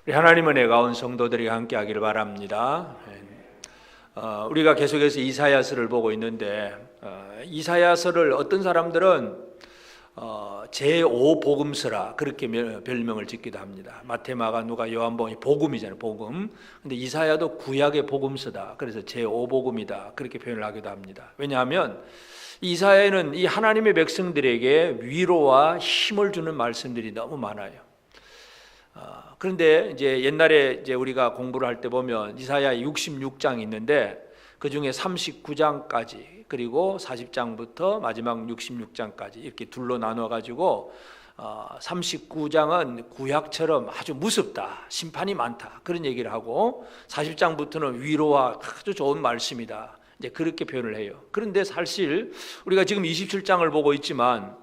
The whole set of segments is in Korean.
우리 하나님 은혜가 온 성도들이 함께 하기를 바랍니다. 우리가 계속해서 이사야서를 보고 있는데 이사야서를 어떤 사람들은 제5복음서라 그렇게 별명을 짓기도 합니다. 마태, 마가, 누가, 요한복음이 복음이잖아요. 복음. 근데 이사야도 구약의 복음서다. 그래서 제5복음이다. 그렇게 표현을 하기도 합니다. 왜냐하면 이사야는 이 하나님의 백성들에게 위로와 힘을 주는 말씀들이 너무 많아요. 그런데 이제 옛날에 이제 우리가 공부를 할 때 보면 이사야 66장이 있는데 그 중에 39장까지 그리고 40장부터 마지막 66장까지 이렇게 둘로 나눠 가지고 39장은 구약처럼 아주 무섭다, 심판이 많다 그런 얘기를 하고 40장부터는 위로와 아주 좋은 말씀이다 이제 그렇게 표현을 해요. 그런데 사실 우리가 지금 27장을 보고 있지만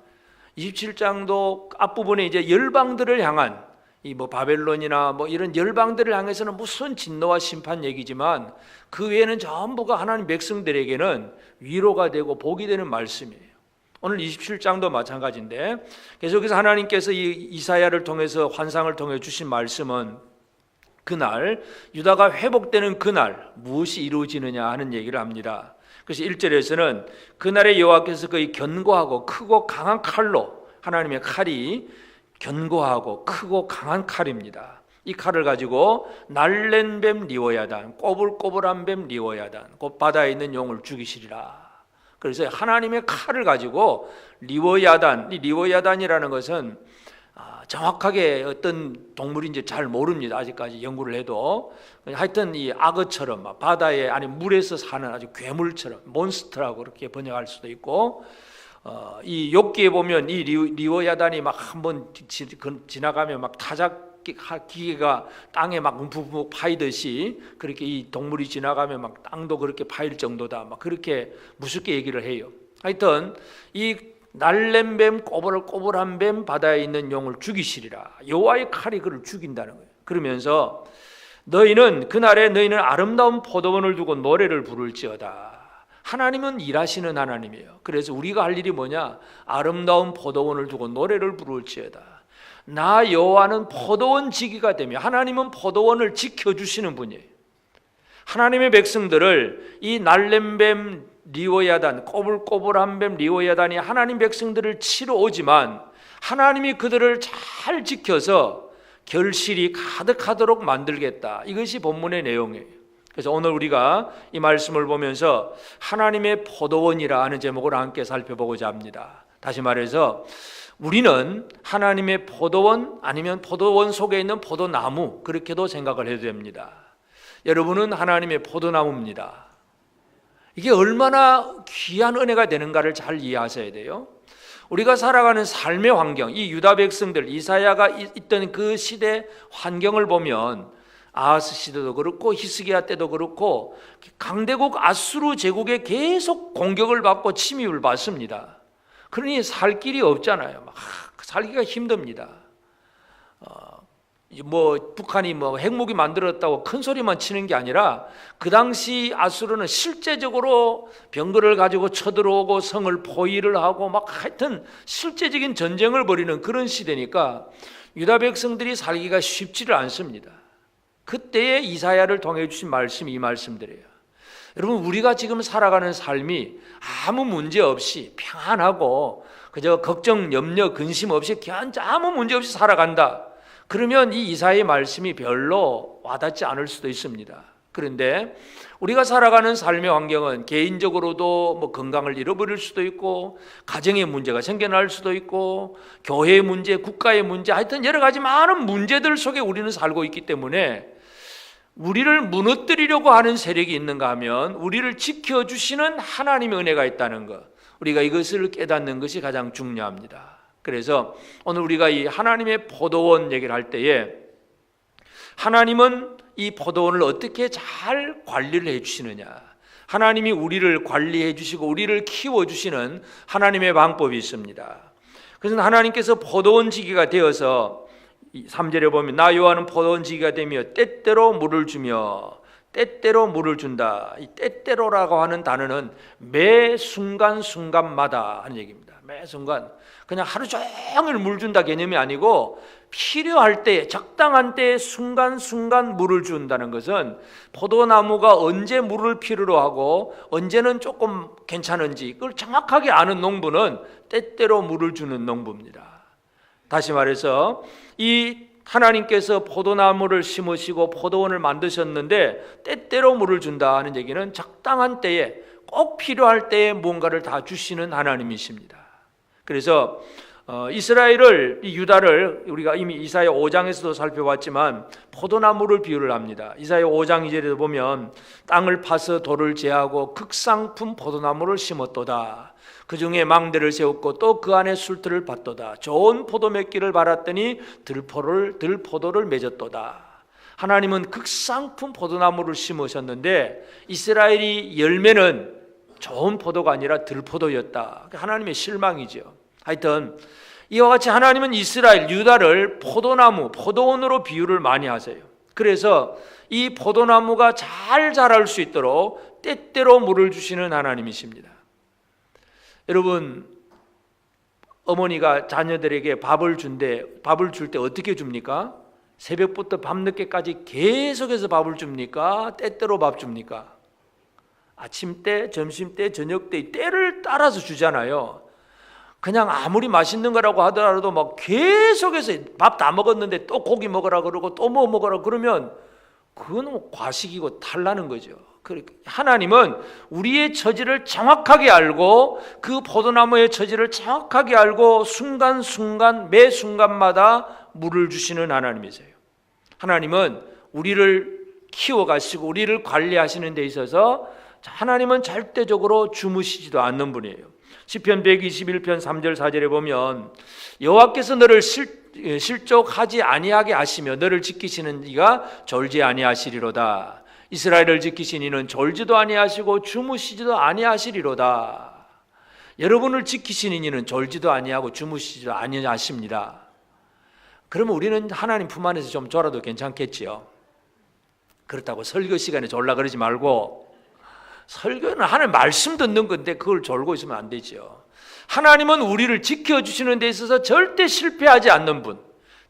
27장도 앞부분에 이제 열방들을 향한 이 바벨론이나 이런 열방들을 향해서는 무슨 진노와 심판 얘기지만 그 외에는 전부가 하나님 백성들에게는 위로가 되고 복이 되는 말씀이에요. 오늘 27장도 마찬가지인데 계속해서 하나님께서 이 이사야를 통해서 환상을 통해 주신 말씀은 그날 유다가 회복되는 그날 무엇이 이루어지느냐 하는 얘기를 합니다. 그래서 1절에서는 그날의 여호와께서 그의 견고하고 크고 강한 칼로, 하나님의 칼이 견고하고 크고 강한 칼입니다. 이 칼을 가지고 날랜 뱀 리워야단, 꼬불꼬불한 뱀 리워야단, 곧 바다에 있는 용을 죽이시리라. 그래서 하나님의 칼을 가지고 리워야단, 이 리워야단이라는 것은 정확하게 어떤 동물인지 잘 모릅니다. 아직까지 연구를 해도. 하여튼 이 악어처럼 바다에 아니 물에서 사는 아주 괴물처럼 몬스터라고 그렇게 번역할 수도 있고, 이 욥기에 보면 이 리워야단이 막 한번 지나가면 막 타작 기계가 땅에 막 움푹움푹 파이듯이 그렇게 이 동물이 지나가면 막 땅도 그렇게 파일 정도다 막 그렇게 무섭게 얘기를 해요. 하여튼 이 날랜 뱀, 꼬불꼬불한 뱀, 바다에 있는 용을 죽이시리라. 여호와의 칼이 그를 죽인다는 거예요. 그러면서 그날에 너희는 아름다운 포도원을 두고 노래를 부를지어다. 하나님은 일하시는 하나님이에요. 그래서 우리가 할 일이 뭐냐? 아름다운 포도원을 두고 노래를 부를지어다. 나 여호와는 포도원 지기가 되며, 하나님은 포도원을 지켜주시는 분이에요. 하나님의 백성들을 이 날랜뱀 리워야단, 꼬불꼬불한 뱀 리워야단이 하나님 백성들을 치러 오지만 하나님이 그들을 잘 지켜서 결실이 가득하도록 만들겠다. 이것이 본문의 내용이에요. 그래서 오늘 우리가 이 말씀을 보면서 하나님의 포도원이라 하는 제목으로 함께 살펴보고자 합니다. 다시 말해서 우리는 하나님의 포도원 아니면 포도원 속에 있는 포도나무 그렇게도 생각을 해도 됩니다. 여러분은 하나님의 포도나무입니다. 이게 얼마나 귀한 은혜가 되는가를 잘 이해하셔야 돼요. 우리가 살아가는 삶의 환경, 이 유다 백성들 이사야가 있던 그 시대 환경을 보면 아하스 시대도 그렇고 히스기야 때도 그렇고 강대국 아수르 제국에 계속 공격을 받고 침입을 받습니다. 그러니 살 길이 없잖아요. 살기가 힘듭니다. 북한이 핵무기 만들었다고 큰 소리만 치는 게 아니라 그 당시 아수르는 실제적으로 병거를 가지고 쳐들어오고 성을 포위를 하고 하여튼 실제적인 전쟁을 벌이는 그런 시대니까 유다 백성들이 살기가 쉽지를 않습니다. 그때의 이사야를 통해 주신 말씀이 이 말씀들이에요. 여러분, 우리가 지금 살아가는 삶이 아무 문제 없이 평안하고 그저 걱정, 염려, 근심 없이 그냥 아무 문제 없이 살아간다. 그러면 이 이사야의 말씀이 별로 와닿지 않을 수도 있습니다. 그런데 우리가 살아가는 삶의 환경은 개인적으로도 건강을 잃어버릴 수도 있고 가정의 문제가 생겨날 수도 있고 교회의 문제, 국가의 문제, 하여튼 여러 가지 많은 문제들 속에 우리는 살고 있기 때문에 우리를 무너뜨리려고 하는 세력이 있는가 하면 우리를 지켜주시는 하나님의 은혜가 있다는 것, 우리가 이것을 깨닫는 것이 가장 중요합니다. 그래서 오늘 우리가 이 하나님의 포도원 얘기를 할 때에 하나님은 이 포도원을 어떻게 잘 관리를 해주시느냐, 하나님이 우리를 관리해 주시고 우리를 키워주시는 하나님의 방법이 있습니다. 그래서 하나님께서 포도원 지기가 되어서 3절에 보면 나 여호와는 포도원 지기가 되며 때때로 물을 주며 때때로 물을 준다. 이 때때로라고 하는 단어는 매 순간순간마다 하는 얘기입니다. 매 순간 그냥 하루 종일 물 준다 개념이 아니고 필요할 때 적당한 때에 순간순간 물을 준다는 것은 포도나무가 언제 물을 필요로 하고 언제는 조금 괜찮은지 그걸 정확하게 아는 농부는 때때로 물을 주는 농부입니다. 다시 말해서 이 하나님께서 포도나무를 심으시고 포도원을 만드셨는데 때때로 물을 준다 하는 얘기는 적당한 때에 꼭 필요할 때에 뭔가를 다 주시는 하나님이십니다. 그래서 이스라엘을, 유다를 우리가 이미 이사야 5장에서도 살펴봤지만 포도나무를 비유를 합니다. 이사야 5장 2절에도 보면 땅을 파서 돌을 제하고 극상품 포도나무를 심었도다. 그 중에 망대를 세웠고 또 그 안에 술틀을 밭도다. 좋은 포도 맺기를 바랐더니 들포도를 맺었도다. 하나님은 극상품 포도나무를 심으셨는데 이스라엘이 열매는 좋은 포도가 아니라 들포도였다. 하나님의 실망이죠. 하여튼 이와 같이 하나님은 이스라엘, 유다를 포도나무, 포도원으로 비유를 많이 하세요. 그래서 이 포도나무가 잘 자랄 수 있도록 때때로 물을 주시는 하나님이십니다. 여러분, 어머니가 자녀들에게 밥을 줄 때 어떻게 줍니까? 새벽부터 밤늦게까지 계속해서 밥을 줍니까? 때때로 밥 줍니까? 아침 때, 점심 때, 저녁 때 때를 따라서 주잖아요. 그냥 아무리 맛있는 거라고 하더라도 막 계속해서 밥 다 먹었는데 또 고기 먹으라 그러고 또 뭐 먹으라 그러면 그건 과식이고 탈나는 거죠. 하나님은 우리의 처지를 정확하게 알고 그 포도나무의 처지를 정확하게 알고 순간순간 매 순간마다 물을 주시는 하나님이세요. 하나님은 우리를 키워가시고 우리를 관리하시는 데 있어서 하나님은 절대적으로 주무시지도 않는 분이에요. 시편 121편 3절 4절에 보면 여호와께서 너를 실족하지 아니하게 하시며 너를 지키시는 이가 졸지 아니하시리로다. 이스라엘을 지키신 이는 졸지도 아니하시고 주무시지도 아니하시리로다. 여러분을 지키시는 이는 졸지도 아니하고 주무시지도 아니하십니다. 그러면 우리는 하나님 품 안에서 좀 졸아도 괜찮겠지요. 그렇다고 설교 시간에 졸라 그러지 말고, 설교는 하나님 말씀 듣는 건데 그걸 졸고 있으면 안 되죠. 하나님은 우리를 지켜주시는 데 있어서 절대 실패하지 않는 분,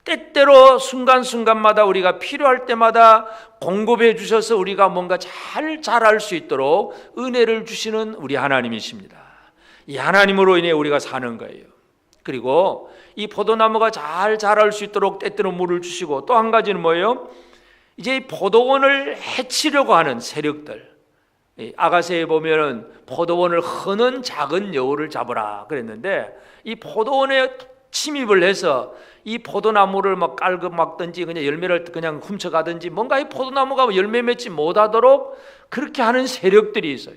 때때로 순간순간마다 우리가 필요할 때마다 공급해 주셔서 우리가 뭔가 잘 자랄 수 있도록 은혜를 주시는 우리 하나님이십니다. 이 하나님으로 인해 우리가 사는 거예요. 그리고 이 포도나무가 잘 자랄 수 있도록 때때로 물을 주시고, 또 한 가지는 뭐예요? 이제 이 포도원을 해치려고 하는 세력들, 아가새에 보면은 포도원을 허는 작은 여우를 잡으라 그랬는데, 이 포도원에 침입을 해서 이 포도나무를 막 깔고 막든지 그냥 열매를 그냥 훔쳐가든지 뭔가 이 포도나무가 열매 맺지 못하도록 그렇게 하는 세력들이 있어요.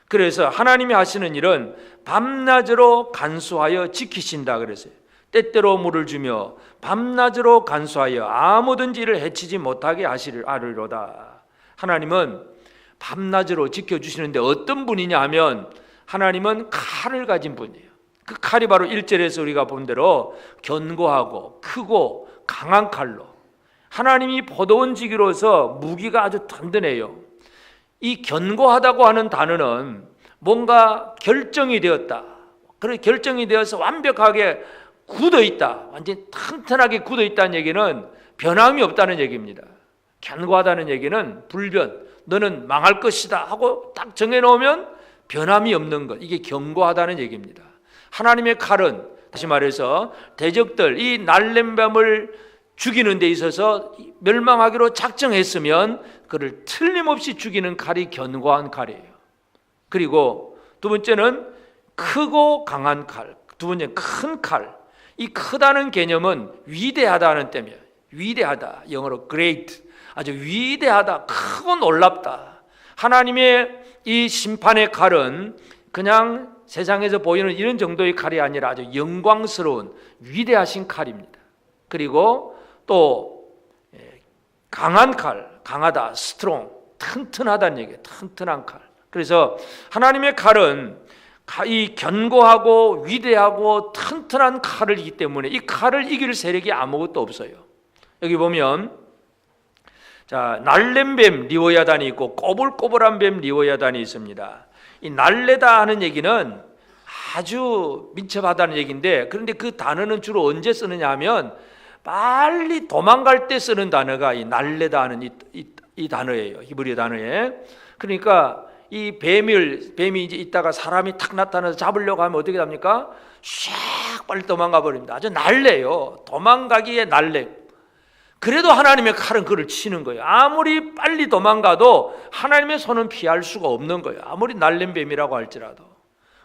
그래서 하나님이 하시는 일은 밤낮으로 간수하여 지키신다 그랬어요. 때때로 물을 주며 밤낮으로 간수하여 아무든지 이를 해치지 못하게 하리로다. 하나님은 밤낮으로 지켜주시는데 어떤 분이냐 하면 하나님은 칼을 가진 분이에요. 그 칼이 바로 1절에서 우리가 본 대로 견고하고 크고 강한 칼로, 하나님이 포도원 지기로서 무기가 아주 든든해요. 이 견고하다고 하는 단어는 뭔가 결정이 되었다, 그런 결정이 되어서 완벽하게 굳어있다, 완전히 튼튼하게 굳어있다는 얘기는 변함이 없다는 얘기입니다. 견고하다는 얘기는 불변, 너는 망할 것이다 하고 딱 정해놓으면 변함이 없는 것, 이게 견고하다는 얘기입니다. 하나님의 칼은 다시 말해서 대적들, 이 날렘밤을 죽이는 데 있어서 멸망하기로 작정했으면 그를 틀림없이 죽이는 칼이 견고한 칼이에요. 그리고 두 번째는 크고 강한 칼, 두 번째는 큰 칼. 이 크다는 개념은 위대하다는 뜻이에요. 위대하다, 영어로 great, 아주 위대하다, 크고 놀랍다. 하나님의 이 심판의 칼은 그냥 세상에서 보이는 이런 정도의 칼이 아니라 아주 영광스러운 위대하신 칼입니다. 그리고 또 강한 칼, 강하다, 스트롱, 튼튼하다는 얘기예요. 튼튼한 칼. 그래서 하나님의 칼은 이 견고하고 위대하고 튼튼한 칼이기 때문에 이 칼을 이길 세력이 아무것도 없어요. 여기 보면 자, 날렘뱀 리오야단이 있고 꼬불꼬불한 뱀 리오야단이 있습니다. 이 날래다 하는 얘기는 아주 민첩하다는 얘기인데, 그런데 그 단어는 주로 언제 쓰느냐 하면 빨리 도망갈 때 쓰는 단어가 이 날래다 하는 이 단어예요. 히브리 단어에. 그러니까 이 뱀이 이제 있다가 사람이 탁 나타나서 잡으려고 하면 어떻게 됩니까? 샥 빨리 도망가 버립니다. 아주 날래요. 도망가기에 날래. 그래도 하나님의 칼은 그를 치는 거예요. 아무리 빨리 도망가도 하나님의 손은 피할 수가 없는 거예요. 아무리 날랜 뱀이라고 할지라도.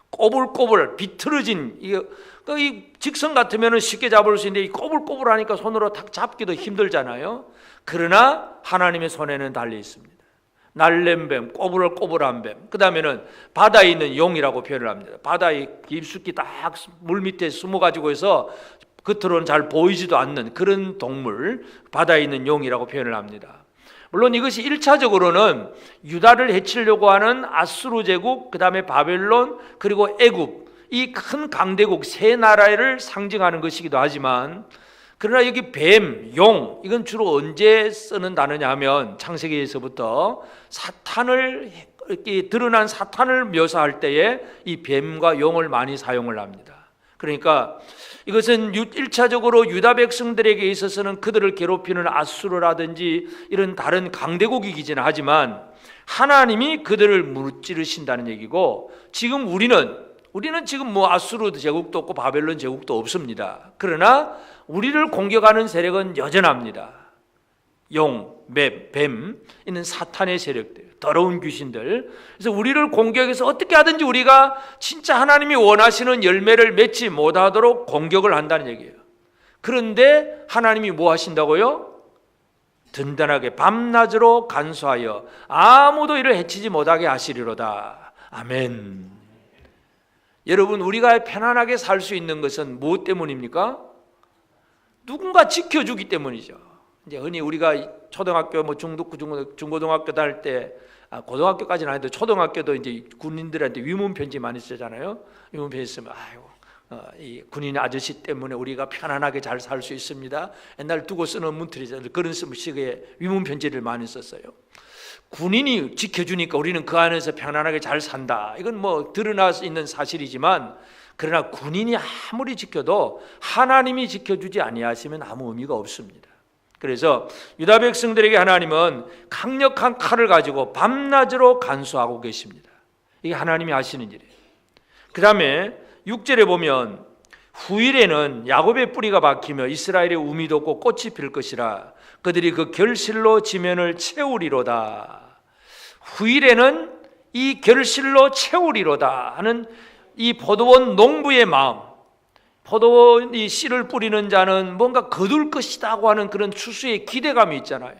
꼬불꼬불 비틀어진 이 직선 같으면 쉽게 잡을 수 있는데 이 꼬불꼬불하니까 손으로 탁 잡기도 힘들잖아요. 그러나 하나님의 손에는 달려 있습니다. 날랜 뱀, 꼬불꼬불한 뱀. 그 다음에는 바다에 있는 용이라고 표현을 합니다. 바다에 깊숙이 딱 물 밑에 숨어가지고 해서 겉으로는 잘 보이지도 않는 그런 동물, 바다에 있는 용이라고 표현을 합니다. 물론 이것이 1차적으로는 유다를 해치려고 하는 아수르 제국, 그 다음에 바벨론, 그리고 애굽, 이 큰 강대국 세 나라를 상징하는 것이기도 하지만, 그러나 여기 뱀, 용, 이건 주로 언제 쓰는 단어냐 하면 창세기에서부터 사탄을, 이렇게 드러난 사탄을 묘사할 때에 이 뱀과 용을 많이 사용을 합니다. 그러니까 이것은 1차적으로 유다 백성들에게 있어서는 그들을 괴롭히는 아수르라든지 이런 다른 강대국이기는 하지만 하나님이 그들을 무찌르신다는 얘기고, 지금 우리는 지금 뭐 아수르 제국도 없고 바벨론 제국도 없습니다. 그러나 우리를 공격하는 세력은 여전합니다. 용, 뱀 있는 사탄의 세력들, 더러운 귀신들. 그래서 우리를 공격해서 어떻게 하든지 우리가 진짜 하나님이 원하시는 열매를 맺지 못하도록 공격을 한다는 얘기예요. 그런데 하나님이 뭐 하신다고요? 든든하게 밤낮으로 간수하여 아무도 이를 해치지 못하게 하시리로다. 아멘. 여러분, 우리가 편안하게 살 수 있는 것은 무엇 때문입니까? 누군가 지켜주기 때문이죠. 이제 흔히 우리가 초등학교, 뭐 중고등학교 다닐 때, 고등학교까지는 아닌데 초등학교도 이제 군인들한테 위문 편지 많이 쓰잖아요. 위문 편지 쓰면 이 군인 아저씨 때문에 우리가 편안하게 잘 살 수 있습니다. 옛날 두고 쓰는 문틀이잖아요. 그런 식의 위문 편지를 많이 썼어요. 군인이 지켜주니까 우리는 그 안에서 편안하게 잘 산다. 이건 뭐 드러나 있는 사실이지만, 그러나 군인이 아무리 지켜도 하나님이 지켜주지 아니하시면 아무 의미가 없습니다. 그래서 유다 백성들에게 하나님은 강력한 칼을 가지고 밤낮으로 간수하고 계십니다. 이게 하나님이 하시는 일이에요. 그 다음에 6절에 보면 후일에는 야곱의 뿌리가 박히며 이스라엘의 우미 돋고 꽃이 필 것이라 그들이 그 결실로 지면을 채우리로다. 후일에는 이 결실로 채우리로다 하는 이 포도원 농부의 마음, 포도원이 씨를 뿌리는 자는 뭔가 거둘 것이라고 하는 그런 추수의 기대감이 있잖아요.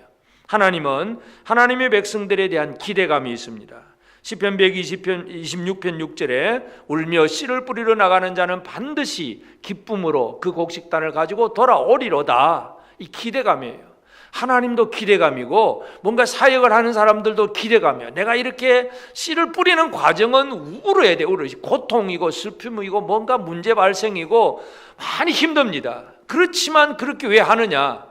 하나님은 하나님의 백성들에 대한 기대감이 있습니다. 시편 126편 6절에 울며 씨를 뿌리러 나가는 자는 반드시 기쁨으로 그 곡식단을 가지고 돌아오리로다. 이 기대감이에요. 하나님도 기대감이고 뭔가 사역을 하는 사람들도 기대감이에요. 내가 이렇게 씨를 뿌리는 과정은 울어야 돼. 고통이고 슬픔이고 뭔가 문제 발생이고 많이 힘듭니다. 그렇지만 그렇게 왜 하느냐?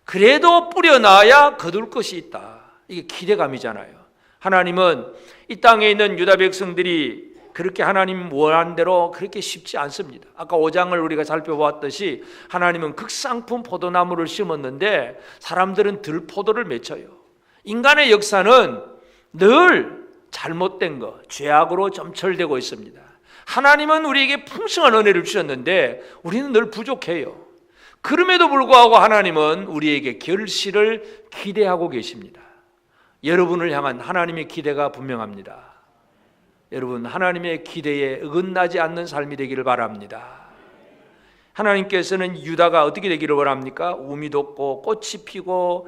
그래도 뿌려놔야 거둘 것이 있다. 이게 기대감이잖아요. 하나님은 이 땅에 있는 유다 백성들이 그렇게 하나님 원한 대로 그렇게 쉽지 않습니다. 아까 5장을 우리가 살펴보았듯이 하나님은 극상품 포도나무를 심었는데 사람들은 들포도를 맺혀요. 인간의 역사는 늘 잘못된 것, 죄악으로 점철되고 있습니다. 하나님은 우리에게 풍성한 은혜를 주셨는데 우리는 늘 부족해요. 그럼에도 불구하고 하나님은 우리에게 결실을 기대하고 계십니다. 여러분을 향한 하나님의 기대가 분명합니다. 여러분, 하나님의 기대에 어긋나지 않는 삶이 되기를 바랍니다. 하나님께서는 유다가 어떻게 되기를 원합니까? 우미 돋고 꽃이 피고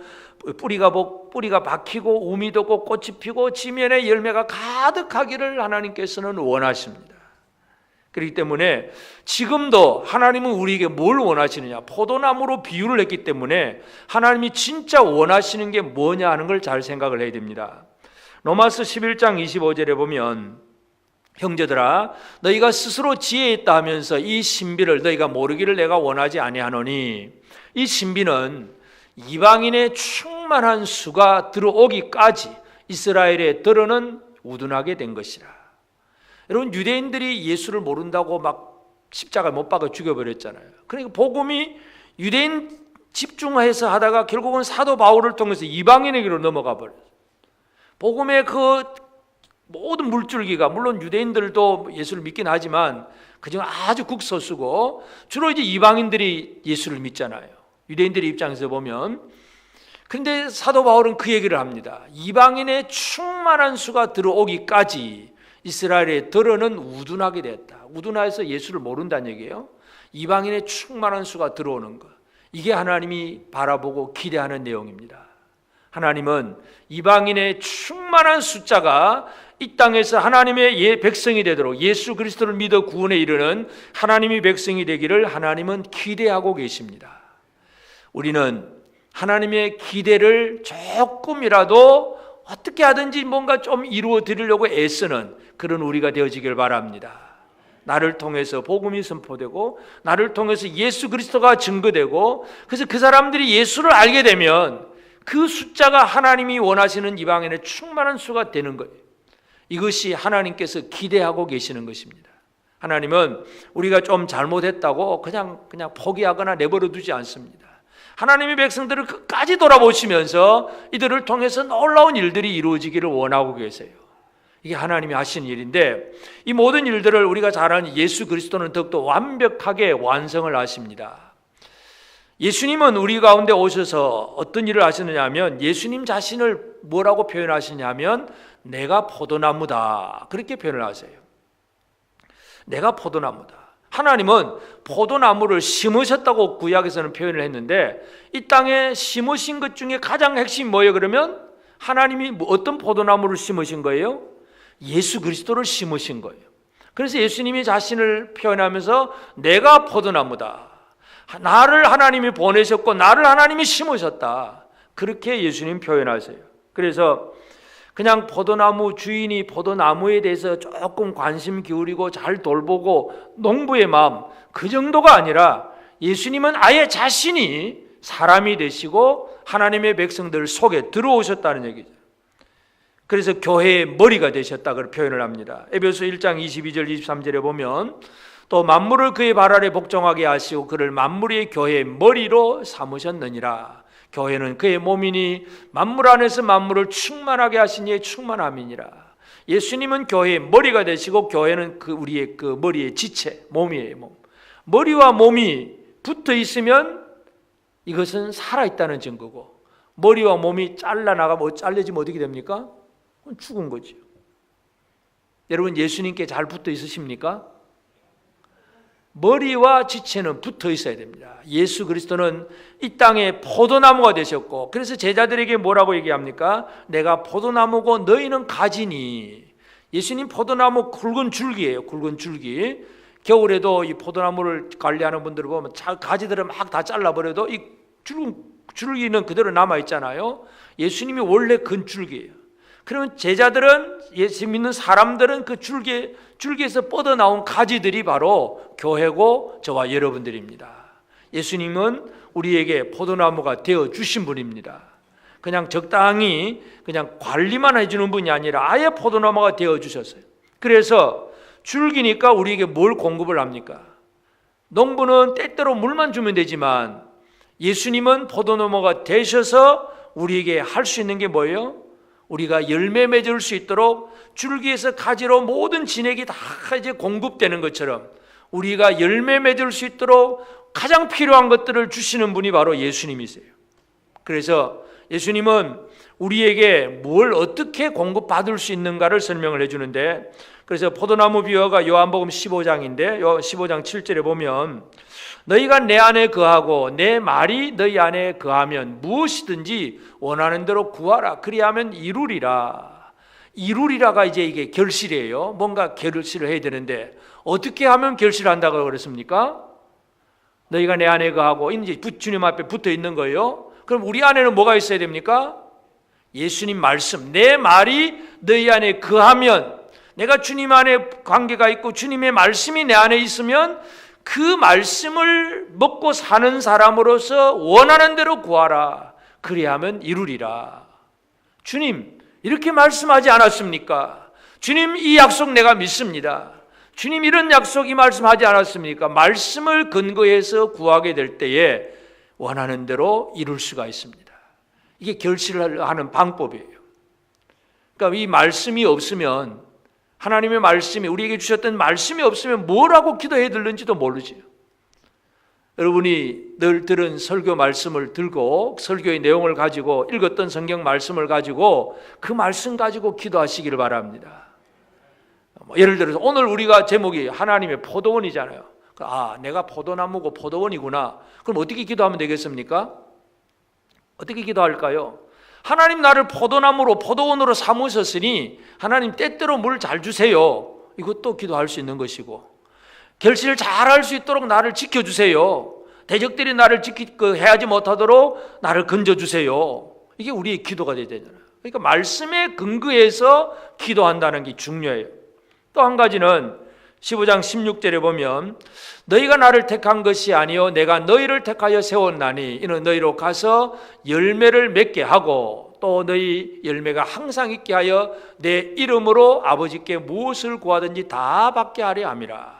뿌리가 박히고 우미 돋고 꽃이 피고 지면에 열매가 가득하기를 하나님께서는 원하십니다. 그렇기 때문에 지금도 하나님은 우리에게 뭘 원하시느냐? 포도나무로 비유를 했기 때문에 하나님이 진짜 원하시는 게 뭐냐 하는 걸 잘 생각을 해야 됩니다. 로마서 11장 25절에 보면 형제들아 너희가 스스로 지혜 있다 하면서 이 신비를 너희가 모르기를 내가 원하지 아니하노니, 이 신비는 이방인의 충만한 수가 들어오기까지 이스라엘의 들어는 우둔하게 된 것이라. 여러분, 유대인들이 예수를 모른다고 막 십자가에 못 박아 죽여버렸잖아요. 그러니까 복음이 유대인 집중해서 하다가 결국은 사도 바울을 통해서 이방인에게로 넘어가 버렸어요. 복음의 그 모든 물줄기가, 물론 유대인들도 예수를 믿긴 하지만 그중 아주 극소수고 주로 이제 이방인들이 예수를 믿잖아요. 유대인들의 입장에서 보면. 그런데 사도 바울은 그 얘기를 합니다. 이방인의 충만한 수가 들어오기까지 이스라엘의 들어는 우둔하게 됐다. 우둔해서 예수를 모른다는 얘기예요. 이방인의 충만한 수가 들어오는 것, 이게 하나님이 바라보고 기대하는 내용입니다. 하나님은 이방인의 충만한 숫자가 이 땅에서 하나님의 백성이 되도록, 예수 그리스도를 믿어 구원에 이르는 하나님의 백성이 되기를 하나님은 기대하고 계십니다. 우리는 하나님의 기대를 조금이라도 어떻게 하든지 뭔가 좀 이루어 드리려고 애쓰는 그런 우리가 되어지길 바랍니다. 나를 통해서 복음이 선포되고 나를 통해서 예수 그리스도가 증거되고, 그래서 그 사람들이 예수를 알게 되면 그 숫자가 하나님이 원하시는 이방인의 충만한 수가 되는 거예요. 이것이 하나님께서 기대하고 계시는 것입니다. 하나님은 우리가 좀 잘못했다고 그냥 포기하거나 내버려 두지 않습니다. 하나님의 백성들을 끝까지 돌아보시면서 이들을 통해서 놀라운 일들이 이루어지기를 원하고 계세요. 이게 하나님이 하신 일인데, 이 모든 일들을 우리가 잘 아는 예수 그리스도는 더욱더 완벽하게 완성을 하십니다. 예수님은 우리 가운데 오셔서 어떤 일을 하시느냐 하면, 예수님 자신을 뭐라고 표현하시냐면 내가 포도나무다, 그렇게 표현을 하세요. 내가 포도나무다. 하나님은 포도나무를 심으셨다고 구약에서는 표현을 했는데, 이 땅에 심으신 것 중에 가장 핵심이 뭐예요? 그러면 하나님이 어떤 포도나무를 심으신 거예요? 예수 그리스도를 심으신 거예요. 그래서 예수님이 자신을 표현하면서 내가 포도나무다, 나를 하나님이 보내셨고 나를 하나님이 심으셨다, 그렇게 예수님 표현하세요. 그래서 그냥 포도나무 주인이 포도나무에 대해서 조금 관심 기울이고 잘 돌보고 농부의 마음, 그 정도가 아니라 예수님은 아예 자신이 사람이 되시고 하나님의 백성들 속에 들어오셨다는 얘기죠. 그래서 교회의 머리가 되셨다고 표현을 합니다. 에베소 1장 22절 23절에 보면 또 만물을 그의 발 아래 복종하게 하시고 그를 만물의 교회의 머리로 삼으셨느니라. 교회는 그의 몸이니 만물 안에서 만물을 충만하게 하신 이의 충만함이니라. 예수님은 교회의 머리가 되시고 교회는 우리의 그 머리의 지체, 몸이에요. 몸. 머리와 몸이 붙어 있으면 이것은 살아있다는 증거고, 머리와 몸이 잘려지면 어떻게 됩니까? 죽은 거죠. 여러분, 예수님께 잘 붙어 있으십니까? 머리와 지체는 붙어 있어야 됩니다. 예수 그리스도는 이 땅에 포도나무가 되셨고, 그래서 제자들에게 뭐라고 얘기합니까? 내가 포도나무고 너희는 가지니. 예수님 포도나무 굵은 줄기예요. 굵은 줄기. 겨울에도 이 포도나무를 관리하는 분들을 보면 가지들을 막 다 잘라버려도 이 줄기는 그대로 남아있잖아요. 예수님이 원래 근 줄기예요. 그러면 제자들은, 예수 믿는 사람들은 그 줄기에서 뻗어나온 가지들이 바로 교회고 저와 여러분들입니다. 예수님은 우리에게 포도나무가 되어주신 분입니다. 그냥 적당히 그냥 관리만 해주는 분이 아니라 아예 포도나무가 되어주셨어요. 그래서 줄기니까 우리에게 뭘 공급을 합니까? 농부는 때때로 물만 주면 되지만 예수님은 포도나무가 되셔서 우리에게 할 수 있는 게 뭐예요? 우리가 열매 맺을 수 있도록 줄기에서 가지로 모든 진액이 다 이제 공급되는 것처럼 우리가 열매 맺을 수 있도록 가장 필요한 것들을 주시는 분이 바로 예수님이세요. 그래서 예수님은 우리에게 뭘 어떻게 공급받을 수 있는가를 설명을 해주는데, 그래서 포도나무 비유가 요한복음 15장인데 15장 7절에 보면 너희가 내 안에 거하고 내 말이 너희 안에 거하면 무엇이든지 원하는 대로 구하라. 그리하면 이루리라. 이루리라가 이제 이게 결실이에요. 뭔가 결실을 해야 되는데 어떻게 하면 결실한다고 그랬습니까? 너희가 내 안에 거하고 이제 주님 앞에 붙어 있는 거예요. 그럼 우리 안에는 뭐가 있어야 됩니까? 예수님 말씀, 내 말이 너희 안에 거하면, 내가 주님 안에 관계가 있고 주님의 말씀이 내 안에 있으면 그 말씀을 먹고 사는 사람으로서 원하는 대로 구하라. 그리하면 이루리라. 주님 이렇게 말씀하지 않았습니까? 주님 이 약속 내가 믿습니다. 주님 이런 약속 이 말씀하지 않았습니까? 말씀을 근거해서 구하게 될 때에 원하는 대로 이룰 수가 있습니다. 이게 결실을 하는 방법이에요. 그러니까 이 말씀이 없으면, 하나님의 말씀이, 우리에게 주셨던 말씀이 없으면 뭐라고 기도해야 되는지도 모르지요. 여러분이 늘 들은 설교 말씀을 들고 설교의 내용을 가지고 읽었던 성경 말씀을 가지고 그 말씀 가지고 기도하시기를 바랍니다. 예를 들어서 오늘 우리가 제목이 하나님의 포도원이잖아요. 내가 포도나무고 포도원이구나. 그럼 어떻게 기도하면 되겠습니까? 어떻게 기도할까요? 하나님 나를 포도나무로 포도원으로 삼으셨으니 하나님 때때로 물 잘 주세요. 이것도 기도할 수 있는 것이고, 결실을 잘할 수 있도록 나를 지켜주세요. 대적들이 나를 해하지 못하도록 나를 건져주세요. 이게 우리의 기도가 되야 되잖아요. 그러니까 말씀에 근거해서 기도한다는 게 중요해요. 또 한 가지는 15장 16절에 보면 너희가 나를 택한 것이 아니요 내가 너희를 택하여 세웠나니 이는 너희로 가서 열매를 맺게 하고 또 너희 열매가 항상 있게 하여 내 이름으로 아버지께 무엇을 구하든지 다 받게 하려 함이라.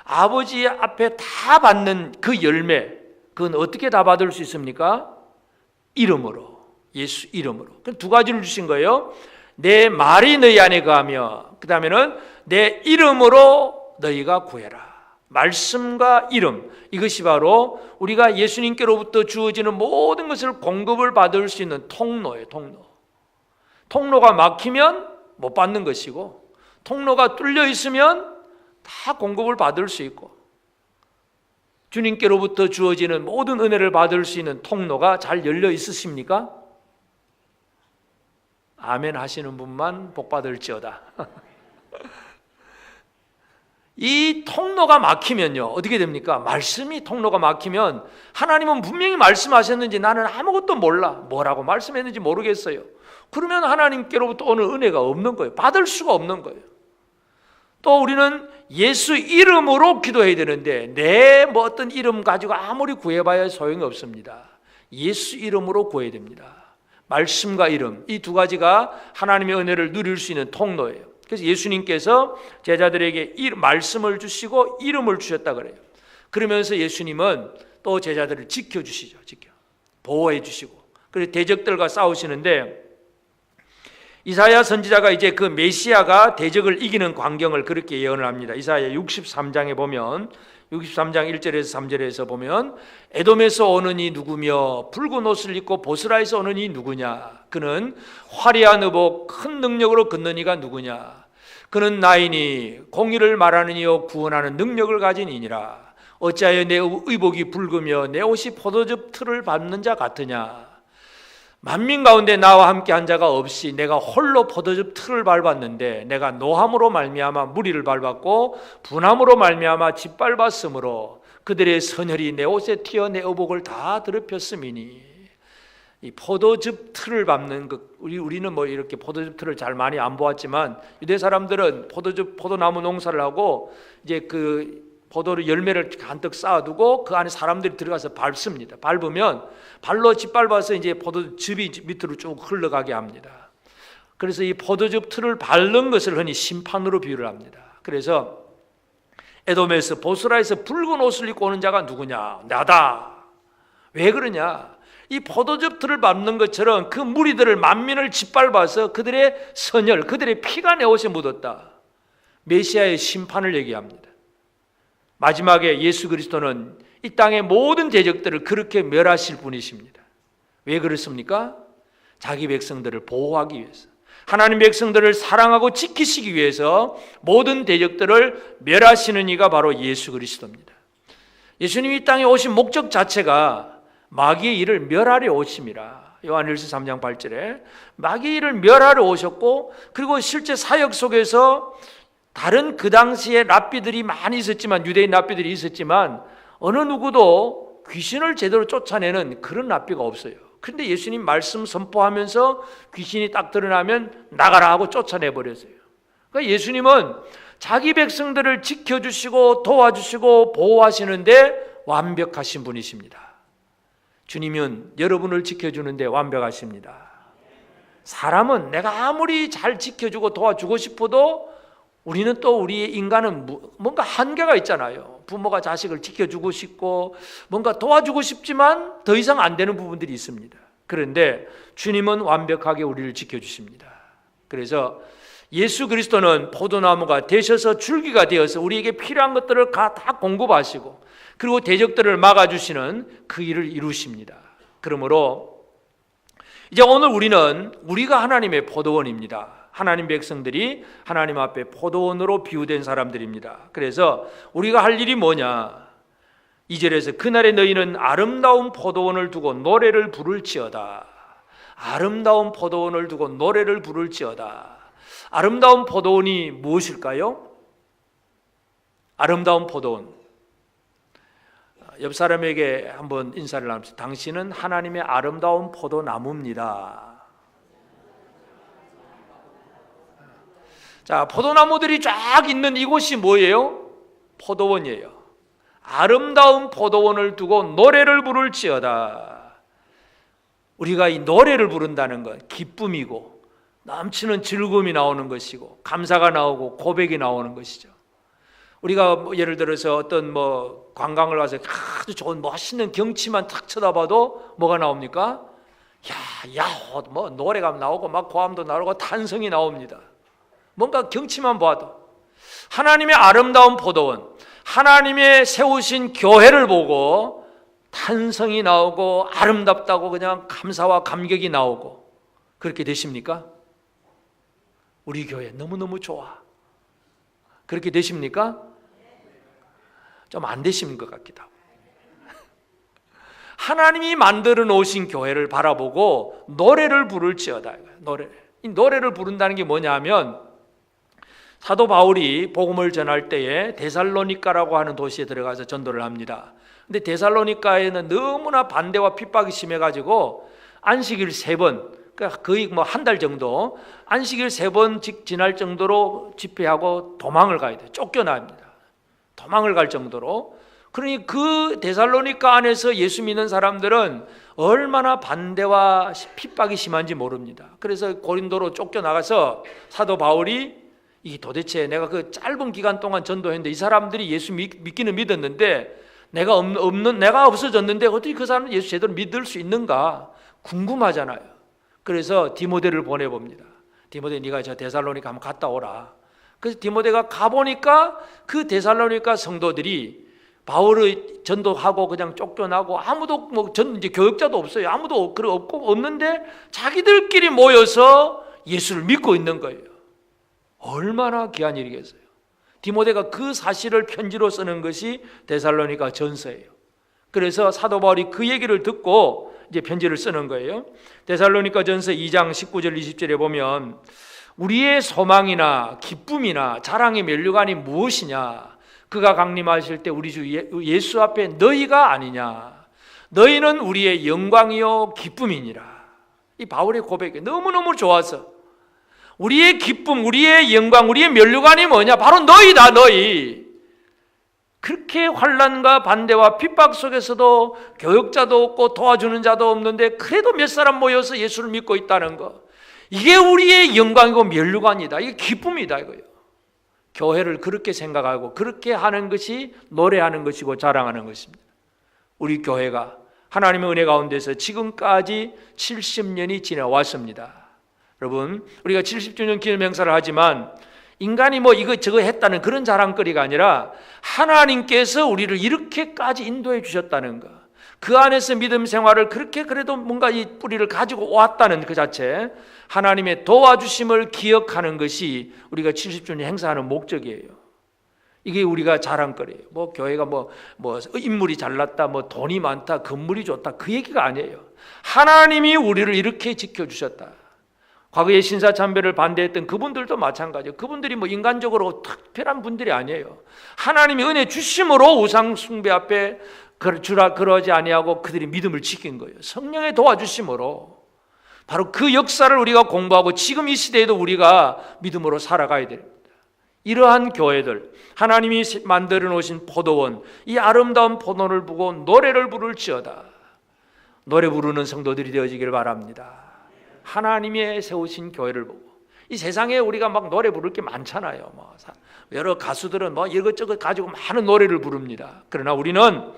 아버지 앞에 다 받는 그 열매, 그건 어떻게 다 받을 수 있습니까? 이름으로, 예수 이름으로. 그럼 두 가지를 주신 거예요. 내 말이 너희 안에 거하며, 그 다음에는 내 이름으로 너희가 구해라. 말씀과 이름, 이것이 바로 우리가 예수님께로부터 주어지는 모든 것을 공급을 받을 수 있는 통로예요. 통로가 막히면 못 받는 것이고, 통로가 뚫려 있으면 다 공급을 받을 수 있고, 주님께로부터 주어지는 모든 은혜를 받을 수 있는 통로가 잘 열려 있으십니까? 아멘 하시는 분만 복 받을지어다. 이 통로가 막히면요 어떻게 됩니까? 말씀이 통로가 막히면 하나님은 분명히 말씀하셨는지 나는 아무것도 몰라, 뭐라고 말씀했는지 모르겠어요. 그러면 하나님께로부터 오는 은혜가 없는 거예요. 받을 수가 없는 거예요. 또 우리는 예수 이름으로 기도해야 되는데 내 어떤 이름 가지고 아무리 구해봐야 소용이 없습니다. 예수 이름으로 구해야 됩니다. 말씀과 이름, 이 두 가지가 하나님의 은혜를 누릴 수 있는 통로예요. 그래서 예수님께서 제자들에게 말씀을 주시고 이름을 주셨다 그래요. 그러면서 예수님은 또 제자들을 지켜주시죠. 보호해 주시고, 그래서 대적들과 싸우시는데 이사야 선지자가 이제 그 메시아가 대적을 이기는 광경을 그렇게 예언을 합니다. 이사야 63장에 보면 63장 1절에서 3절에서 보면 에돔에서 오는 이 누구며 붉은 옷을 입고 보스라에서 오는 이 누구냐, 그는 화려한 의복 큰 능력으로 걷는 이가 누구냐, 그는 나이니 공의를 말하는 이요 구원하는 능력을 가진 이니라. 어찌하여 내 의복이 붉으며 내 옷이 포도즙 틀을 밟는 자 같으냐. 만민 가운데 나와 함께 한 자가 없이 내가 홀로 포도즙 틀을 밟았는데 내가 노함으로 말미암아 무리를 밟았고 분함으로 말미암아 짓밟았으므로 그들의 선혈이 내 옷에 튀어 내 의복을 다 더럽혔음이니. 이 포도즙 틀을 밟는 것, 우리는 이렇게 포도즙 틀을 잘 많이 안 보았지만 유대 사람들은 포도나무 농사를 하고 이제 그 포도를 열매를 한뜩 쌓아두고 그 안에 사람들이 들어가서 밟습니다. 밟으면 발로 짓밟아서 이제 포도즙이 밑으로 쭉 흘러가게 합니다. 그래서 이 포도즙 틀을 밟는 것을 흔히 심판으로 비유를 합니다. 그래서 에돔에서 보스라에서 붉은 옷을 입고 오는 자가 누구냐? 나다. 왜 그러냐? 이 포도즙 틀을 밟는 것처럼 그 무리들을 만민을 짓밟아서 그들의 선혈, 그들의 피가 내 옷에 묻었다. 메시아의 심판을 얘기합니다. 마지막에 예수 그리스도는 이 땅의 모든 대적들을 그렇게 멸하실 분이십니다. 왜 그렇습니까? 자기 백성들을 보호하기 위해서, 하나님 백성들을 사랑하고 지키시기 위해서 모든 대적들을 멸하시는 이가 바로 예수 그리스도입니다. 예수님이 이 땅에 오신 목적 자체가 마귀의 일을 멸하려 오심이라. 요한일서 3장 8절에 마귀의 일을 멸하려 오셨고, 그리고 실제 사역 속에서 다른 그 당시에 랍비들이 많이 있었지만, 유대인 랍비들이 있었지만 어느 누구도 귀신을 제대로 쫓아내는 그런 랍비가 없어요. 그런데 예수님 말씀 선포하면서 귀신이 딱 드러나면 나가라 하고 쫓아내버렸어요. 그러니까 예수님은 자기 백성들을 지켜주시고 도와주시고 보호하시는데 완벽하신 분이십니다. 주님은 여러분을 지켜주는데 완벽하십니다. 사람은 내가 아무리 잘 지켜주고 도와주고 싶어도 우리는 또 우리의 인간은 뭔가 한계가 있잖아요. 부모가 자식을 지켜주고 싶고 뭔가 도와주고 싶지만 더 이상 안 되는 부분들이 있습니다. 그런데 주님은 완벽하게 우리를 지켜주십니다. 그래서 예수 그리스도는 포도나무가 되셔서 줄기가 되어서 우리에게 필요한 것들을 다 공급하시고 그리고 대적들을 막아주시는 그 일을 이루십니다. 그러므로 이제 오늘 우리가 하나님의 포도원입니다. 하나님 백성들이 하나님 앞에 포도원으로 비유된 사람들입니다. 그래서 우리가 할 일이 뭐냐? 2절에서 그날에 너희는 아름다운 포도원을 두고 노래를 부를지어다. 아름다운 포도원을 두고 노래를 부를지어다. 아름다운 포도원이 무엇일까요? 아름다운 포도원. 옆 사람에게 한번 인사를 나누면서 당신은 하나님의 아름다운 포도나무입니다. 자, 포도나무들이 쫙 있는 이곳이 뭐예요? 포도원이에요. 아름다운 포도원을 두고 노래를 부를지어다. 우리가 이 노래를 부른다는 건 기쁨이고 넘치는 즐거움이 나오는 것이고 감사가 나오고 고백이 나오는 것이죠. 우리가 예를 들어서 어떤 관광을 가서 아주 좋은 멋있는 경치만 탁 쳐다봐도 뭐가 나옵니까? 노래가 나오고 막 고함도 나오고 탄성이 나옵니다. 뭔가 경치만 봐도 하나님의 아름다운 포도원, 하나님의 세우신 교회를 보고 탄성이 나오고 아름답다고 그냥 감사와 감격이 나오고 그렇게 되십니까? 우리 교회 너무너무 좋아. 그렇게 되십니까? 좀 안 되시는 것 같기도 하고. 하나님이 만들어 놓으신 교회를 바라보고 노래를 부를지어다. 이 노래를 부른다는 게 뭐냐면 사도 바울이 복음을 전할 때에 데살로니가라고 하는 도시에 들어가서 전도를 합니다. 근데 데살로니가에는 너무나 반대와 핍박이 심해가지고 안식일 3번, 그러니까 거의 한 달 정도 안식일 3번 지날 정도로 집회하고 도망을 가야 돼요. 쫓겨납니다. 도망을 갈 정도로. 그러니 그 데살로니가 안에서 예수 믿는 사람들은 얼마나 반대와 핍박이 심한지 모릅니다. 그래서 고린도로 쫓겨나가서 사도 바울이 이 도대체 내가 그 짧은 기간 동안 전도했는데 이 사람들이 예수 믿기는 믿었는데 내가 없어졌는데 어떻게 그 사람은 예수 제대로 믿을 수 있는가 궁금하잖아요. 그래서 디모데를 보내봅니다. 디모데 네가 저 데살로니가 한번 갔다 오라. 그래서 디모데가 가보니까 그 데살로니가 성도들이 바울의 전도하고 그냥 쫓겨나고 아무도 이제 교역자도 없어요. 아무도 없는데 자기들끼리 모여서 예수를 믿고 있는 거예요. 얼마나 귀한 일이겠어요. 디모데가 그 사실을 편지로 쓰는 것이 데살로니가 전서예요. 그래서 사도 바울이 그 얘기를 듣고 이제 편지를 쓰는 거예요. 데살로니가 전서 2장 19절 20절에 보면 우리의 소망이나 기쁨이나 자랑의 면류관이 무엇이냐? 그가 강림하실 때 우리 주 예수 앞에 너희가 아니냐? 너희는 우리의 영광이요 기쁨이니라. 이 바울의 고백이 너무너무 좋아서 우리의 기쁨, 우리의 영광, 우리의 면류관이 뭐냐? 바로 너희다, 너희. 그렇게 환난과 반대와 핍박 속에서도 교역자도 없고 도와주는 자도 없는데 그래도 몇 사람 모여서 예수를 믿고 있다는 거. 이게 우리의 영광이고 면류관이다. 이게 기쁨이다 이거예요. 교회를 그렇게 생각하고 그렇게 하는 것이 노래하는 것이고 자랑하는 것입니다. 우리 교회가 하나님의 은혜 가운데서 지금까지 70년이 지나왔습니다. 여러분, 우리가 70주년 기념 행사를 하지만 인간이 이거 저거 했다는 그런 자랑거리가 아니라 하나님께서 우리를 이렇게까지 인도해 주셨다는 것, 그 안에서 믿음 생활을 그렇게 그래도 뭔가 이 뿌리를 가지고 왔다는 그 자체, 하나님의 도와주심을 기억하는 것이 우리가 70주년 행사하는 목적이에요. 이게 우리가 자랑거리예요. 교회가 인물이 잘났다, 돈이 많다, 건물이 좋다, 그 얘기가 아니에요. 하나님이 우리를 이렇게 지켜주셨다. 과거에 신사참배를 반대했던 그분들도 마찬가지예요. 그분들이 인간적으로 특별한 분들이 아니에요. 하나님이 은혜 주심으로 우상 숭배 앞에 그러지 아니하고 그들이 믿음을 지킨 거예요. 성령의 도와주심으로. 바로 그 역사를 우리가 공부하고 지금 이 시대에도 우리가 믿음으로 살아가야 됩니다. 이러한 교회들, 하나님이 만들어 놓으신 포도원, 이 아름다운 포도원을 보고 노래를 부를지어다. 노래 부르는 성도들이 되어지길 바랍니다. 하나님의 세우신 교회를 보고. 이 세상에 우리가 막 노래 부를 게 많잖아요. 여러 가수들은 이것저것 가지고 많은 노래를 부릅니다. 그러나 우리는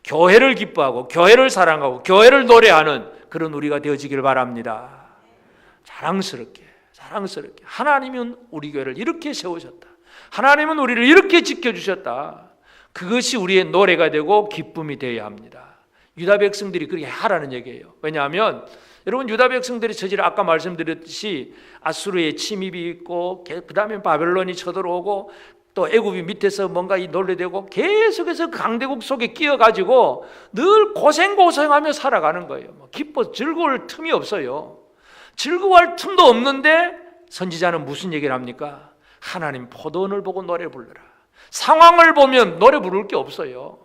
교회를 기뻐하고 교회를 사랑하고 교회를 노래하는 그런 우리가 되어지길 바랍니다. 자랑스럽게 하나님은 우리 교회를 이렇게 세우셨다. 하나님은 우리를 이렇게 지켜주셨다. 그것이 우리의 노래가 되고 기쁨이 되어야 합니다. 유다 백성들이 그렇게 하라는 얘기예요. 왜냐하면 여러분, 유다 백성들이 저지를 아까 말씀드렸듯이 아수르의 침입이 있고 그 다음에 바벨론이 쳐들어오고 또 애굽이 밑에서 뭔가 논리되고 계속해서 강대국 속에 끼어가지고 늘 고생하며 살아가는 거예요. 기뻐 즐거울 틈이 없어요. 즐거워할 틈도 없는데 선지자는 무슨 얘기를 합니까? 하나님 포도원을 보고 노래 불러라. 상황을 보면 노래 부를 게 없어요.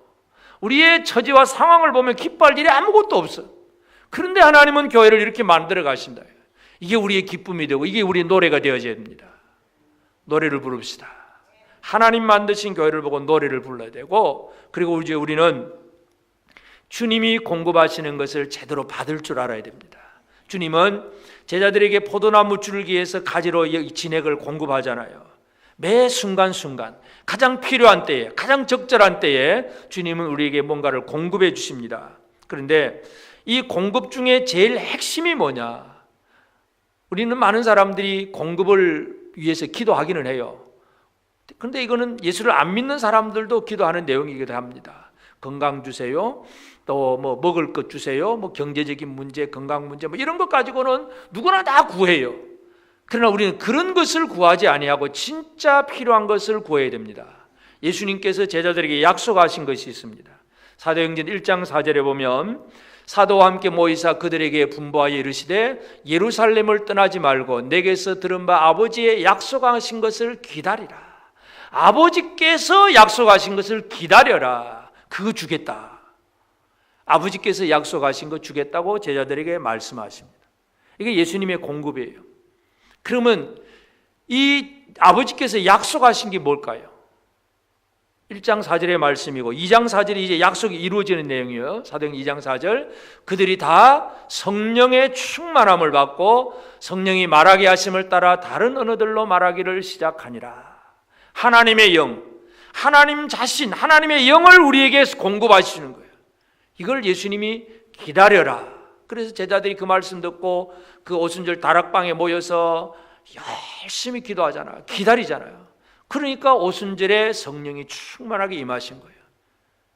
우리의 처지와 상황을 보면 기뻐할 일이 아무것도 없어요. 그런데 하나님은 교회를 이렇게 만들어 가신다. 이게 우리의 기쁨이 되고 이게 우리의 노래가 되어져야 됩니다. 노래를 부릅시다. 하나님 만드신 교회를 보고 노래를 불러야 되고, 그리고 이제 우리는 주님이 공급하시는 것을 제대로 받을 줄 알아야 됩니다. 주님은 제자들에게 포도나무 줄기에서 가지로 진액을 공급하잖아요. 매 순간순간 가장 필요한 때에, 가장 적절한 때에 주님은 우리에게 뭔가를 공급해 주십니다. 그런데 이 공급 중에 제일 핵심이 뭐냐? 우리는 많은 사람들이 공급을 위해서 기도하기는 해요. 그런데 이거는 예수를 안 믿는 사람들도 기도하는 내용이기도 합니다. 건강 주세요, 또 먹을 것 주세요, 경제적인 문제, 건강 문제 이런 것 가지고는 누구나 다 구해요. 그러나 우리는 그런 것을 구하지 아니하고 진짜 필요한 것을 구해야 됩니다. 예수님께서 제자들에게 약속하신 것이 있습니다. 사도행전 1장 4절에 보면 사도와 함께 모이사 그들에게 분부하여 이르시되 예루살렘을 떠나지 말고 내게서 들은 바 아버지의 약속하신 것을 기다리라. 아버지께서 약속하신 것을 기다려라. 그거 주겠다. 아버지께서 약속하신 거 주겠다고 제자들에게 말씀하십니다. 이게 예수님의 공급이에요. 그러면 이 아버지께서 약속하신 게 뭘까요? 1장 4절의 말씀이고 2장 4절이 이제 약속이 이루어지는 내용이에요. 사도행전 2장 4절, 그들이 다 성령의 충만함을 받고 성령이 말하게 하심을 따라 다른 언어들로 말하기를 시작하니라. 하나님의 영, 하나님 자신, 하나님의 영을 우리에게 공급하시는 거예요. 이걸 예수님이 기다려라. 그래서 제자들이 그 말씀 듣고 그 오순절 다락방에 모여서 열심히 기도하잖아요. 기다리잖아요. 그러니까 오순절에 성령이 충만하게 임하신 거예요.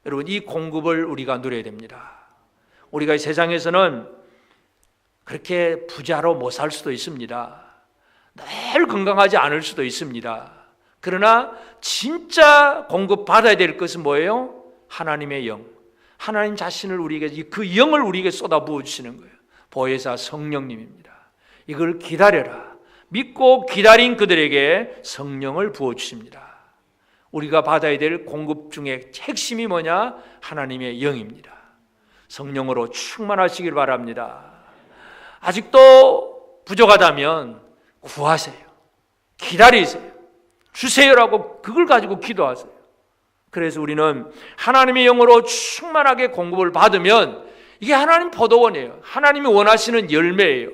여러분, 이 공급을 우리가 누려야 됩니다. 우리가 이 세상에서는 그렇게 부자로 못 살 수도 있습니다. 늘 건강하지 않을 수도 있습니다. 그러나 진짜 공급받아야 될 것은 뭐예요? 하나님의 영, 하나님 자신을 우리에게, 그 영을 우리에게 쏟아부어 주시는 거예요. 보혜사 성령님입니다. 이걸 기다려라. 믿고 기다린 그들에게 성령을 부어주십니다. 우리가 받아야 될 공급 중에 핵심이 뭐냐? 하나님의 영입니다. 성령으로 충만하시길 바랍니다. 아직도 부족하다면 구하세요. 기다리세요. 주세요라고 그걸 가지고 기도하세요. 그래서 우리는 하나님의 영으로 충만하게 공급을 받으면 이게 하나님 포도원이에요. 하나님이 원하시는 열매예요.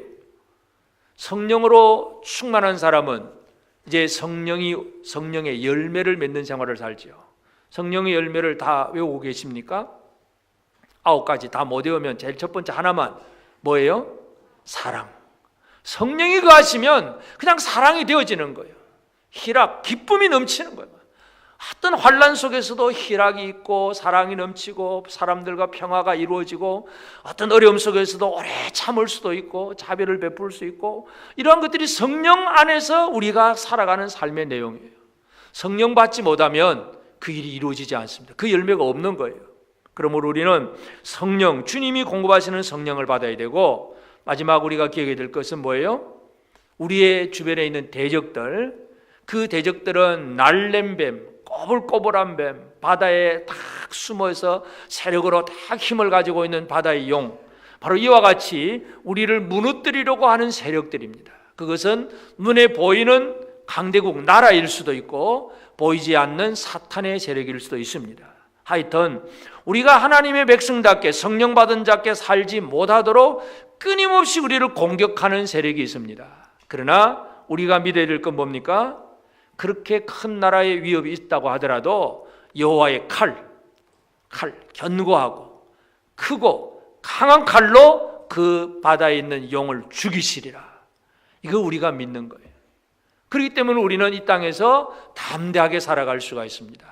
성령으로 충만한 사람은 이제 성령의 열매를 맺는 생활을 살죠. 성령의 열매를 다 외우고 계십니까? 9가지 다 못 외우면 제일 첫 번째 하나만 뭐예요? 사랑. 성령이 거하시면 그냥 사랑이 되어지는 거예요. 희락, 기쁨이 넘치는 거예요. 어떤 환난 속에서도 희락이 있고 사랑이 넘치고 사람들과 평화가 이루어지고, 어떤 어려움 속에서도 오래 참을 수도 있고 자비를 베풀 수 있고, 이러한 것들이 성령 안에서 우리가 살아가는 삶의 내용이에요. 성령 받지 못하면 그 일이 이루어지지 않습니다. 그 열매가 없는 거예요. 그러므로 우리는 성령, 주님이 공급하시는 성령을 받아야 되고, 마지막 우리가 기억해야 될 것은 뭐예요? 우리의 주변에 있는 대적들, 그 대적들은 날렘뱀, 꼬불꼬불한 뱀, 바다에 딱 숨어서 세력으로 딱 힘을 가지고 있는 바다의 용, 바로 이와 같이 우리를 무너뜨리려고 하는 세력들입니다. 그것은 눈에 보이는 강대국 나라일 수도 있고 보이지 않는 사탄의 세력일 수도 있습니다. 하여튼 우리가 하나님의 백성답게 성령 받은 자께 살지 못하도록 끊임없이 우리를 공격하는 세력이 있습니다. 그러나 우리가 믿어야 될 건 뭡니까? 그렇게 큰 나라의 위협이 있다고 하더라도 여호와의 칼 견고하고 크고 강한 칼로 그 바다에 있는 용을 죽이시리라. 이거 우리가 믿는 거예요. 그렇기 때문에 우리는 이 땅에서 담대하게 살아갈 수가 있습니다.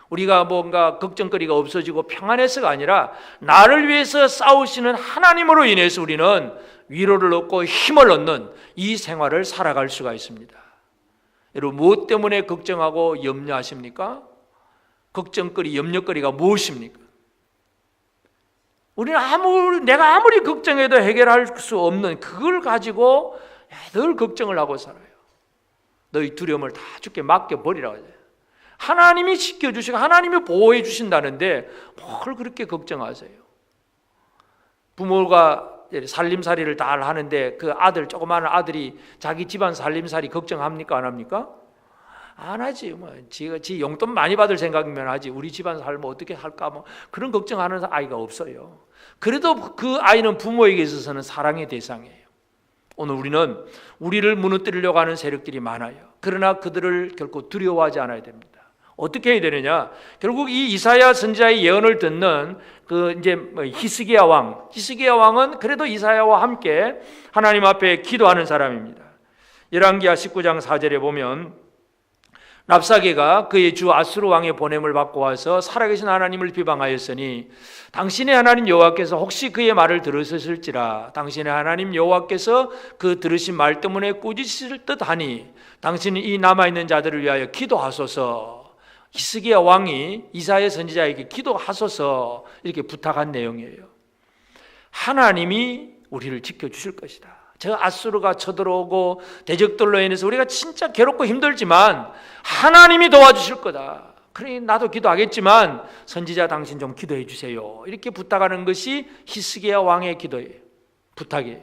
우리가 뭔가 걱정거리가 없어지고 평안해서가 아니라 나를 위해서 싸우시는 하나님으로 인해서 우리는 위로를 얻고 힘을 얻는 이 생활을 살아갈 수가 있습니다. 여러분, 무엇 때문에 걱정하고 염려하십니까? 걱정거리, 염려거리가 무엇입니까? 우리는 내가 아무리 걱정해도 해결할 수 없는 그걸 가지고 늘 걱정을 하고 살아요. 너희 두려움을 다 주께 맡겨버리라고 해요. 하나님이 지켜주시고 하나님이 보호해 주신다는데 뭘 그렇게 걱정하세요? 부모가 살림살이를 다 하는데 그 조그마한 아들이 자기 집안 살림살이 걱정합니까? 안 합니까? 안 하지. 지 용돈 많이 받을 생각이면 하지. 우리 집안 살면 어떻게 할까? 그런 걱정하는 아이가 없어요. 그래도 그 아이는 부모에게 있어서는 사랑의 대상이에요. 오늘 우리는 우리를 무너뜨리려고 하는 세력들이 많아요. 그러나 그들을 결코 두려워하지 않아야 됩니다. 어떻게 해야 되느냐? 결국 이 이사야 선지자의 예언을 듣는 히스기야 왕은 그래도 이사야와 함께 하나님 앞에 기도하는 사람입니다. 열왕기하 19장 4절에 보면 랍사게가 그의 주 아수르 왕의 보냄을 받고 와서 살아계신 하나님을 비방하였으니 당신의 하나님 여호와께서 혹시 그의 말을 들으셨을지라. 당신의 하나님 여호와께서 그 들으신 말 때문에 꾸짖으실 듯하니 당신은 이 남아있는 자들을 위하여 기도하소서. 히스기야 왕이 이사야 선지자에게 기도하소서 이렇게 부탁한 내용이에요. 하나님이 우리를 지켜주실 것이다. 저 아수르가 쳐들어오고 대적들로 인해서 우리가 진짜 괴롭고 힘들지만 하나님이 도와주실 거다. 그러니 나도 기도하겠지만 선지자 당신 좀 기도해 주세요. 이렇게 부탁하는 것이 히스기야 왕의 기도예요. 부탁이에요.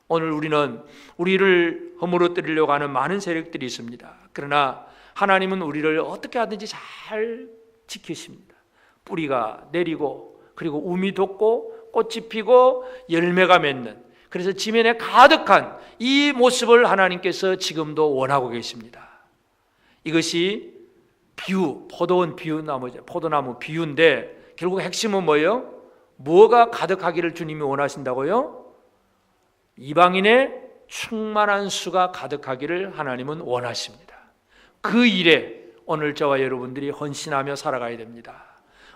오늘 우리는 우리를 허물어뜨리려고 하는 많은 세력들이 있습니다. 그러나 하나님은 우리를 어떻게 하든지 잘 지키십니다. 뿌리가 내리고 그리고 움이 돋고 꽃이 피고 열매가 맺는, 그래서 지면에 가득한 이 모습을 하나님께서 지금도 원하고 계십니다. 이것이 비유, 포도나무 비유인데 결국 핵심은 뭐예요? 뭐가 가득하기를 주님이 원하신다고요? 이방인의 충만한 수가 가득하기를 하나님은 원하십니다. 그 일에 오늘 저와 여러분들이 헌신하며 살아가야 됩니다.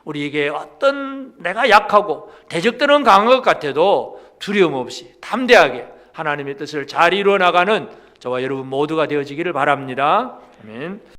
우리에게 어떤 내가 약하고 대적들은 강한 것 같아도 두려움 없이 담대하게 하나님의 뜻을 잘 이루어 나가는 저와 여러분 모두가 되어지기를 바랍니다. 아멘.